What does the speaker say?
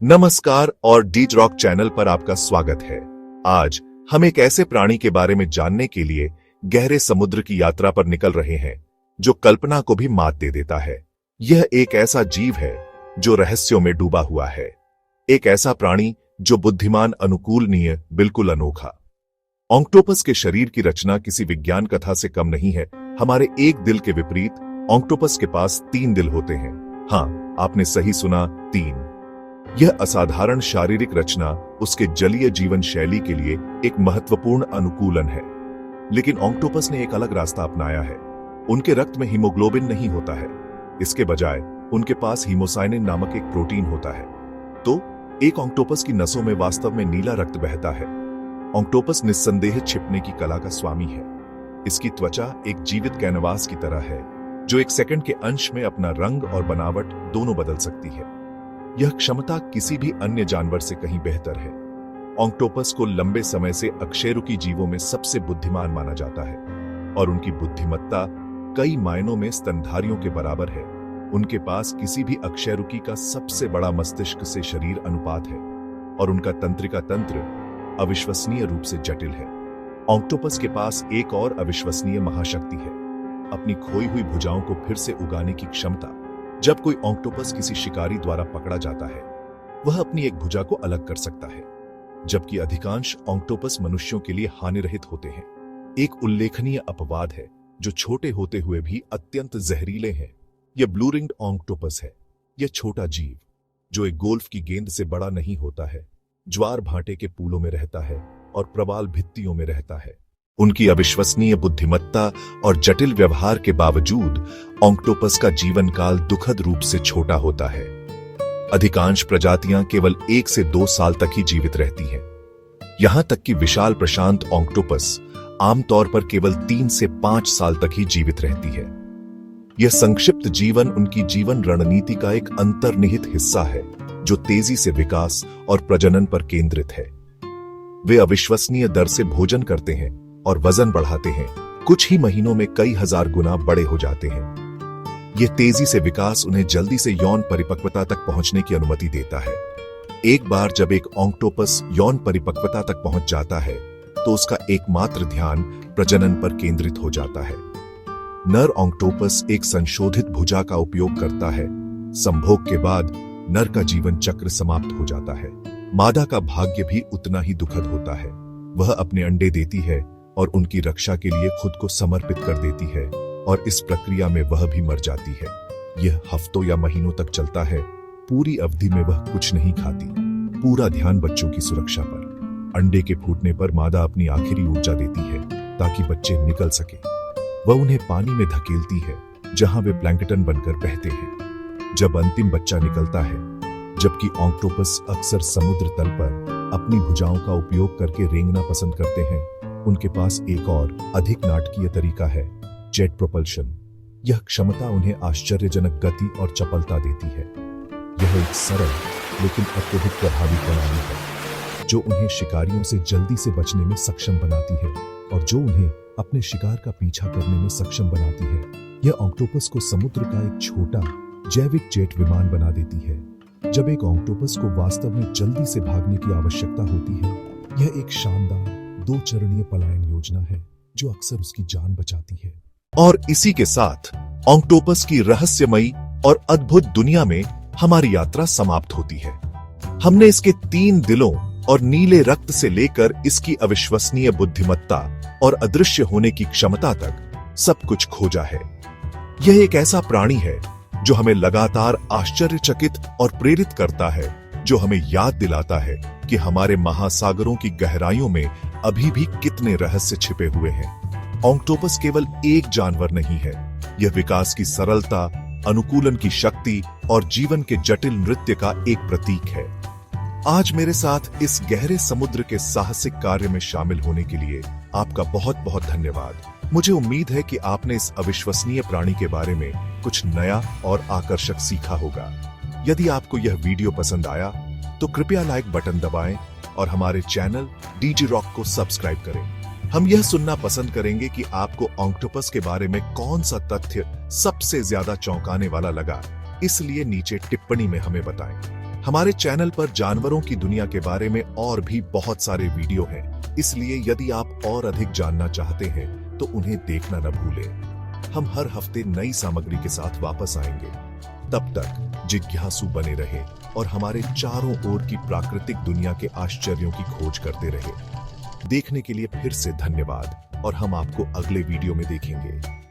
नमस्कार और डीज rock channel पर आपका स्वागत है। आज हम एक ऐसे प्राणी के बारे में जानने के लिए गहरे समुद्र की यात्रा पर निकल रहे हैं जो कल्पना को भी मात दे देता है। यह एक ऐसा जीव है जो रहस्यों में डूबा हुआ है, एक ऐसा प्राणी जो बुद्धिमान, अनुकूलनीय, बिल्कुल अनोखा। ऑक्टोपस के शरीर की रचना किसी विज्ञान कथा से कम नहीं है। हमारे एक दिल के विपरीत ऑक्टोपस के पास 3 दिल होते हैं। हाँ, आपने सही सुना, 3। यह असाधारण शारीरिक रचना उसके जलीय जीवन शैली के लिए एक महत्वपूर्ण अनुकूलन है। लेकिन ऑक्टोपस ने एक अलग रास्ता अपनाया है। उनके रक्त में हीमोग्लोबिन नहीं होता है, इसके बजाय उनके पास हीमोसाइनिन नामक एक प्रोटीन होता है। तो एक ऑक्टोपस की नसों में वास्तव में नीला रक्त बहता है। ऑक्टोपस निस्संदेह छिपने की कला का स्वामी है। इसकी त्वचा एक जीवित कैनवास की तरह है जो एक सेकंड के अंश में अपना रंग और बनावट दोनों बदल सकती है। यह क्षमता किसी भी अन्य जानवर से कहीं बेहतर है। ऑक्टोपस को लंबे समय से अकशेरुकी जीवों में सबसे बुद्धिमान माना जाता है और उनकी बुद्धिमत्ता कई मायनों में स्तनधारियों के बराबर है। उनके पास किसी भी अकशेरुकी का सबसे बड़ा मस्तिष्क से शरीर अनुपात है और उनका तंत्रिका तंत्र अविश्वसनीय रूप से जटिल है। ऑक्टोपस के पास एक और अविश्वसनीय महाशक्ति है, अपनी खोई हुई भुजाओं को फिर से उगाने की क्षमता। जब कोई ऑक्टोपस किसी शिकारी द्वारा पकड़ा जाता है, वह अपनी एक भुजा को अलग कर सकता है, जबकि अधिकांश ऑक्टोपस मनुष्यों के लिए हानिरहित होते हैं। एक उल्लेखनीय अपवाद है जो छोटे होते हुए भी अत्यंत जहरीले हैं। यह ब्लू रिंग्ड ऑक्टोपस है। यह छोटा जीव जो एक गोल्फ की गेंद से बड़ा नहीं होता है, ज्वार भाटे के पूलों में रहता है और प्रवाल भित्तियों में रहता है। उनकी अविश्वसनीय बुद्धिमत्ता और जटिल व्यवहार के बावजूद ऑक्टोपस का जीवन काल दुखद रूप से छोटा होता है। अधिकांश प्रजातियां केवल 1 से 2 साल तक ही जीवित रहती हैं। यहां तक कि विशाल प्रशांत ऑक्टोपस आमतौर पर केवल 3 से 5 साल तक ही जीवित रहती है। यह संक्षिप्त जीवन उनकी जीवन रणनीति का एक अंतर्निहित हिस्सा है जो तेजी से विकास और प्रजनन पर केंद्रित है। वे अविश्वसनीय दर से भोजन करते हैं और वजन बढ़ाते हैं। कुछ ही महीनों में कई हजार गुना बड़े हो जाते हैं। यह तेजी से विकास उन्हें जल्दी से यौन परिपक्वता तक पहुंचने की अनुमति देता है। एक बार जब एक ऑक्टोपस यौन परिपक्वता तक पहुंच जाता है तो उसका एकमात्र ध्यान प्रजनन पर केंद्रित हो जाता है। नर ऑक्टोपस एक संशोधित भुजा का उपयोग करता है। संभोग के बाद नर का जीवन चक्र समाप्त हो जाता है। मादा का भाग्य भी उतना ही दुखद होता है। वह अपने अंडे देती है और उनकी रक्षा के लिए खुद को समर्पित कर देती है और इस प्रक्रिया में वह भी मर जाती है। यह हफ्तों या महीनों तक चलता है। पूरी अवधि में वह कुछ नहीं खाती, पूरा ध्यान बच्चों की सुरक्षा पर। अंडे के फूटने पर मादा अपनी आखिरी ऊर्जा देती है ताकि बच्चे निकल सके। वह उन्हें पानी में धकेलती है जहां वे प्लैंकटन बनकर बहते हैं। जब अंतिम बच्चा निकलता है, जबकि ऑक्टोपस अक्सर समुद्र तल पर अपनी भुजाओं का उपयोग करके रेंगना पसंद करते हैं, उनके पास एक और अधिक नाटकीय तरीका है, जेट प्रोपल्शन। यह क्षमता उन्हें आश्चर्यजनक गति और चपलता देती है। यह एक सरल लेकिन अत्यधिक प्रभावी प्रणाली है जो उन्हें शिकारियों से जल्दी से बचने में सक्षम बनाती है और जो उन्हें अपने शिकार का पीछा करने में सक्षम बनाती है। यह ऑक्टोपस को समुद्र का एक छोटा जैविक जेट विमान बना देती है। जब एक ऑक्टोपस को वास्तव में जल्दी से भागने की आवश्यकता होती है, यह एक शानदार 2 चरणीय पलायन योजना है जो अक्सर उसकी जान बचाती है। और इसी के साथ ऑक्टोपस की रहस्यमयी और अद्भुत दुनिया में हमारी यात्रा समाप्त होती है। हमने इसके 3 दिलों और नीले रक्त से लेकर इसकी अविश्वसनीय बुद्धिमत्ता और अदृश्य होने की क्षमता तक सब कुछ खोजा है। यह एक ऐसा प्राणी है जो हमें लगातार आश्चर्यचकित और प्रेरित करता है, जो हमें याद दिलाता है कि हमारे महासागरों की गहराइयों में अभी भी कितने रहस्य छिपे हुए हैं। ऑक्टोपस केवल एक जानवर नहीं है, यह विकास की सरलता, अनुकूलन की शक्ति और जीवन के जटिल नृत्य का एक प्रतीक है। आज मेरे साथ इस गहरे समुद्र के साहसिक कार्य में शामिल होने के लिए आपका बहुत बहुत धन्यवाद। मुझे उम्मीद है कि आपने इस अविश्वसनीय प्राणी के बारे में कुछ नया और आकर्षक सीखा होगा। यदि आपको यह वीडियो पसंद आया तो कृपया लाइक बटन दबाएं और हमारे चैनल डीजी रॉक को सब्सक्राइब करें। हम यह सुनना पसंद करेंगे कि आपको ऑक्टोपस के बारे में कौन सा तथ्य सबसे ज्यादा चौंकाने वाला लगा, इसलिए नीचे टिप्पणी में हमें बताएं। हमारे चैनल पर जानवरों की दुनिया के बारे में और भी बहुत सारे वीडियो हैं, इसलिए यदि आप और अधिक जानना चाहते हैं तो उन्हें देखना न भूलें। हम हर हफ्ते नई सामग्री के साथ वापस आएंगे। तब तक जिज्ञासु बने रहें और हमारे चारों ओर की प्राकृतिक दुनिया के आश्चर्यों की खोज करते रहें। देखने के लिए फिर से धन्यवाद और हम आपको अगले वीडियो में देखेंगे।